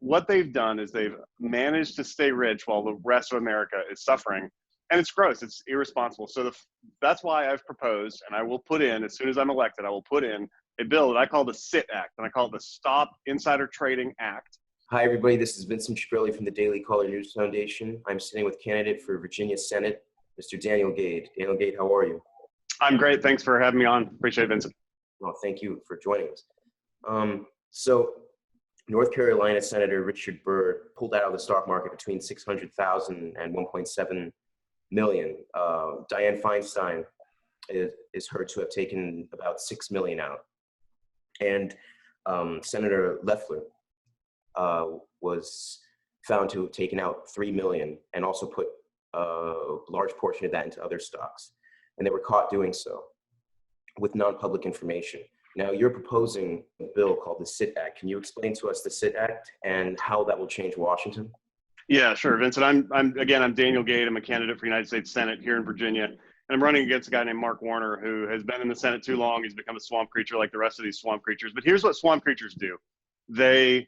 what they've done is they've managed to stay rich while the rest of America is suffering. And it's gross. It's irresponsible. So that's why I've proposed, and I will put in, as soon as I'm elected, I will put in a bill that I call the SIT Act, and I call it the Stop Insider Trading Act. Hi, everybody. This is Vincent Shkreli from the Daily Caller News Foundation. I'm sitting with candidate for Virginia Senate, Mr. Daniel Gade. Daniel Gade, how are you? I'm great. Thanks for having me on. Appreciate it, Vincent. Well, thank you for joining us. So North Carolina Senator Richard Burr pulled out of the stock market between 600,000 and 1.7 million. Dianne Feinstein is heard to have taken about 6 million out. And Senator Loeffler was found to have taken out 3 million and also put a large portion of that into other stocks. And they were caught doing so with non-public information. Now, you're proposing a bill called the SIT Act. Can you explain to us the SIT Act and how that will change Washington? Yeah, sure, Vincent. I'm Daniel Gade. I'm a candidate for United States Senate here in Virginia, and I'm running against a guy named Mark Warner, who has been in the Senate too long. He's become a swamp creature like the rest of these swamp creatures. But here's what swamp creatures do: they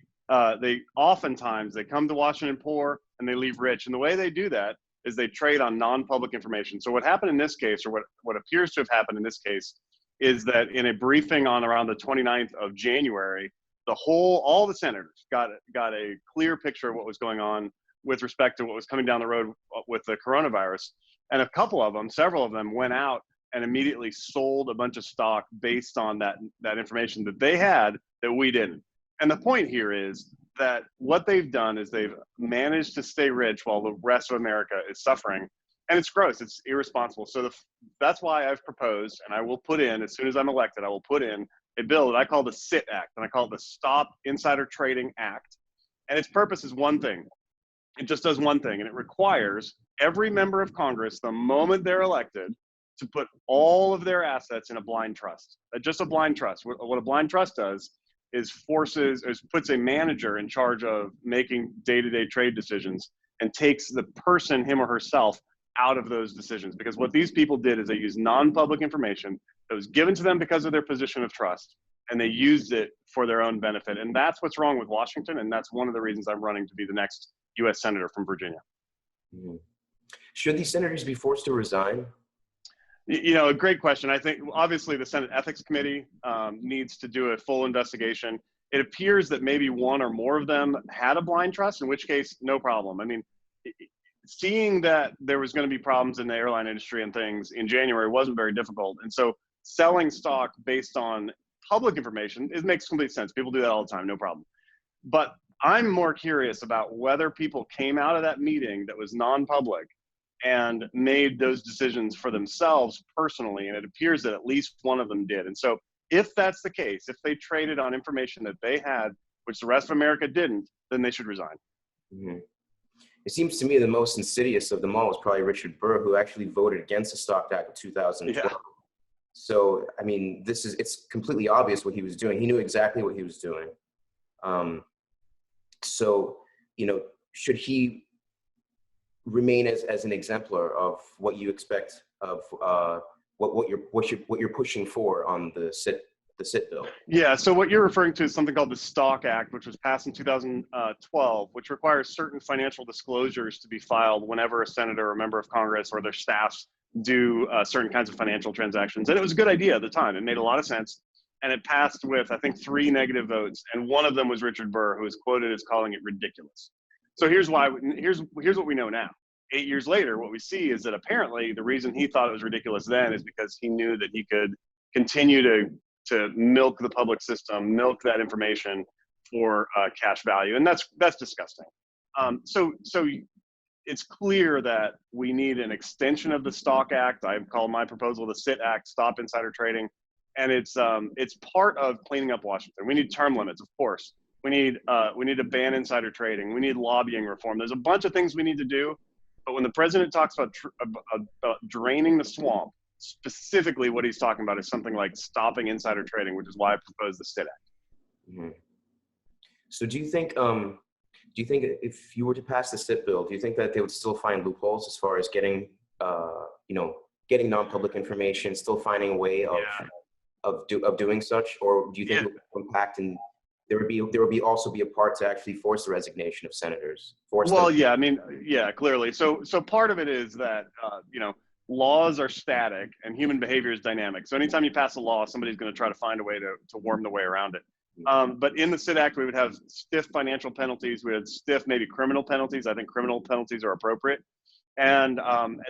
oftentimes they come to Washington poor and they leave rich, and the way they do that is they trade on non-public information. So what happened in this case, or what appears to have happened in this case, is that in a briefing on around the 29th of January, all the senators got a clear picture of what was going on with respect to what was coming down the road with the coronavirus. And several of them went out and immediately sold a bunch of stock based on that information that they had that we didn't. And the point here is that what they've done is they've managed to stay rich while the rest of America is suffering. And it's gross. It's irresponsible. So that's why I've proposed, and I will put in, as soon as I'm elected, I will put in a bill that I call the SIT Act, and I call it the Stop Insider Trading Act. And its purpose is one thing. It just does one thing, and it requires every member of Congress, the moment they're elected, to put all of their assets in a blind trust. Just a blind trust. What a blind trust does is puts a manager in charge of making day-to-day trade decisions and takes the person, him or herself, out of those decisions. Because what these people did is they used non-public information that was given to them because of their position of trust, and they used it for their own benefit. And that's what's wrong with Washington, and that's one of the reasons I'm running to be the next U.S. Senator from Virginia. Mm-hmm. Should these senators be forced to resign? A great question. I think obviously the Senate Ethics Committee needs to do a full investigation. It appears that maybe one or more of them had a blind trust, in which case, no problem. I mean, seeing that there was going to be problems in the airline industry and things in January wasn't very difficult. And so selling stock based on public information, it makes complete sense. People do that all the time, no problem. But I'm more curious about whether people came out of that meeting that was non-public and made those decisions for themselves personally, and it appears that at least one of them did. And so if that's the case, if they traded on information that they had, which the rest of America didn't, then they should resign. Mm-hmm. It seems to me the most insidious of them all was probably Richard Burr, who actually voted against the Stock Act of 2012. Yeah. So, I mean, it's completely obvious what he was doing. He knew exactly what he was doing. So, should he remain as an exemplar of what you expect of what you're pushing for on the SIT bill? Yeah, so what you're referring to is something called the Stock Act, which was passed in 2012, which requires certain financial disclosures to be filed whenever a senator or member of Congress or their staffs do certain kinds of financial transactions. And it was a good idea at the time. It made a lot of sense. And it passed with, I think, 3 negative votes. And one of them was Richard Burr, who is quoted as calling it ridiculous. So here's what we know now. 8 years later, what we see is that apparently the reason he thought it was ridiculous then is because he knew that he could continue to milk the public system, milk that information for cash value. And that's disgusting. So it's clear that we need an extension of the Stock Act. I've called my proposal the SIT Act, Stop Insider Trading. And it's part of cleaning up Washington. We need term limits, of course. We need to ban insider trading. We need lobbying reform. There's a bunch of things we need to do. But when the president talks about draining the swamp, specifically what he's talking about is something like stopping insider trading, which is why I proposed the SIT Act. Mm-hmm. So do you think if you were to pass the SIT bill, do you think that they would still find loopholes as far as getting non-public information, still finding a way of doing such, or do you think it would impact in there would be also be a part to actually force the resignation of senators. Force them. Well, yeah, I mean, yeah, clearly. So part of it is that, you know, laws are static and human behavior is dynamic. So anytime you pass a law, somebody's going to try to find a way to worm the way around it. But in the SIT Act, we would have stiff financial penalties. We had stiff, maybe criminal penalties. I think criminal penalties are appropriate. And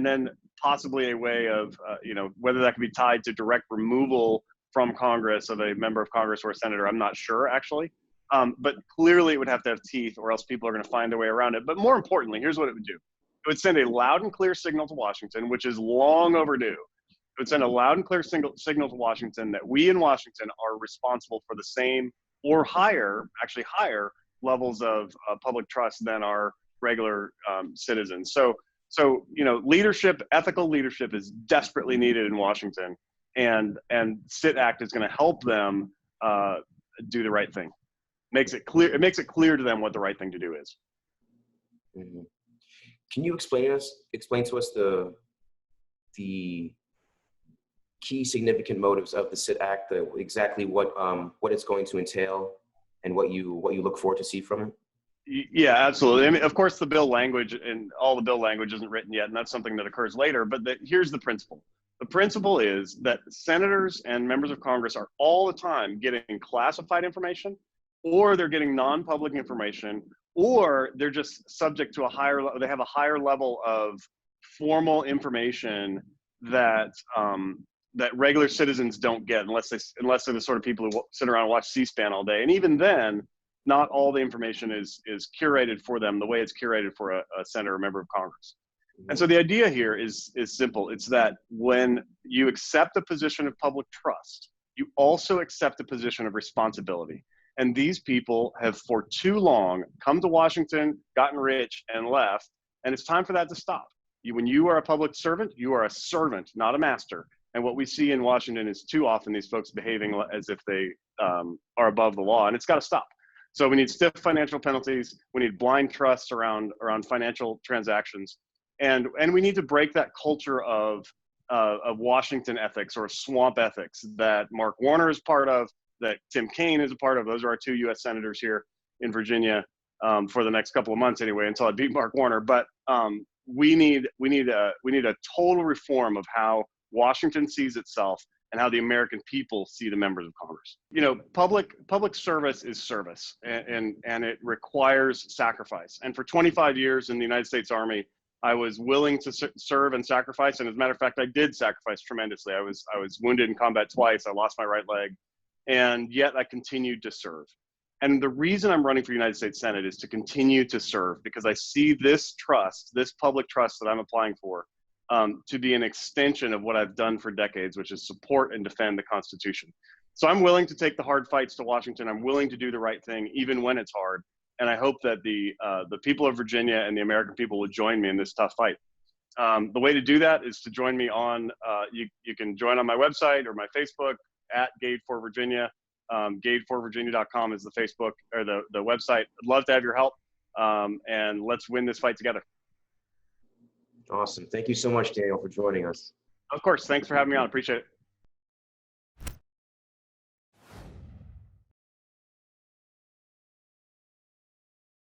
then possibly a way of, you know, whether that could be tied to direct removal from Congress of a member of Congress or a senator, I'm not sure, actually. But clearly it would have to have teeth, or else people are going to find their way around it. But more importantly, here's what it would do. It would send a loud and clear signal to Washington, which is long overdue. It would send a loud and clear signal to Washington that we in Washington are responsible for the same or higher, actually higher levels of public trust than our regular citizens. So, you know, leadership, ethical leadership is desperately needed in Washington, and SIT Act is going to help them do the right thing. It makes it clear to them what the right thing to do is. Mm-hmm. Can you explain to us the key significant motives of the SIT Act, exactly what it's going to entail, and what you look forward to see from it? Yeah, absolutely. I mean, of course, the bill language and all the bill language isn't written yet, and that's something that occurs later. But here's the principle. The principle is that senators and members of Congress are all the time getting classified information, or they're getting non-public information, or they're just subject to they have a higher level of formal information that that regular citizens don't get unless they're the sort of people who sit around and watch C-SPAN all day. And even then, not all the information is curated for them the way it's curated for a senator or member of Congress. And so the idea here is simple. It's that when you accept a position of public trust, you also accept a position of responsibility. And these people have for too long come to Washington, gotten rich, and left. And it's time for that to stop. When you are a public servant, you are a servant, not a master. And what we see in Washington is too often these folks behaving as if they are above the law, and it's got to stop. So we need stiff financial penalties. We need blind trusts around financial transactions. And we need to break that culture of Washington ethics, or swamp ethics, that Mark Warner is part of, that Tim Kaine is a part of. Those are our two U.S. senators here in Virginia for the next couple of months anyway, until I beat Mark Warner. But we need a total reform of how Washington sees itself and how the American people see the members of Congress. You know, public service is service, and it requires sacrifice. And for 25 years in the United States Army, I was willing to serve and sacrifice. And as a matter of fact, I did sacrifice tremendously. I was wounded in combat twice. I lost my right leg, and yet I continued to serve. And the reason I'm running for United States Senate is to continue to serve, because I see this trust, this public trust that I'm applying for, to be an extension of what I've done for decades, which is support and defend the Constitution. So I'm willing to take the hard fights to Washington. I'm willing to do the right thing, even when it's hard. And I hope that the people of Virginia and the American people will join me in this tough fight. The way to do that is to join me on, you can join on my website or my Facebook at Gade for Virginia. GadeForVirginia.com is the Facebook or the website. I'd love to have your help, and let's win this fight together. Awesome. Thank you so much, Daniel, for joining us. Of course. Thanks for having me on. Appreciate it.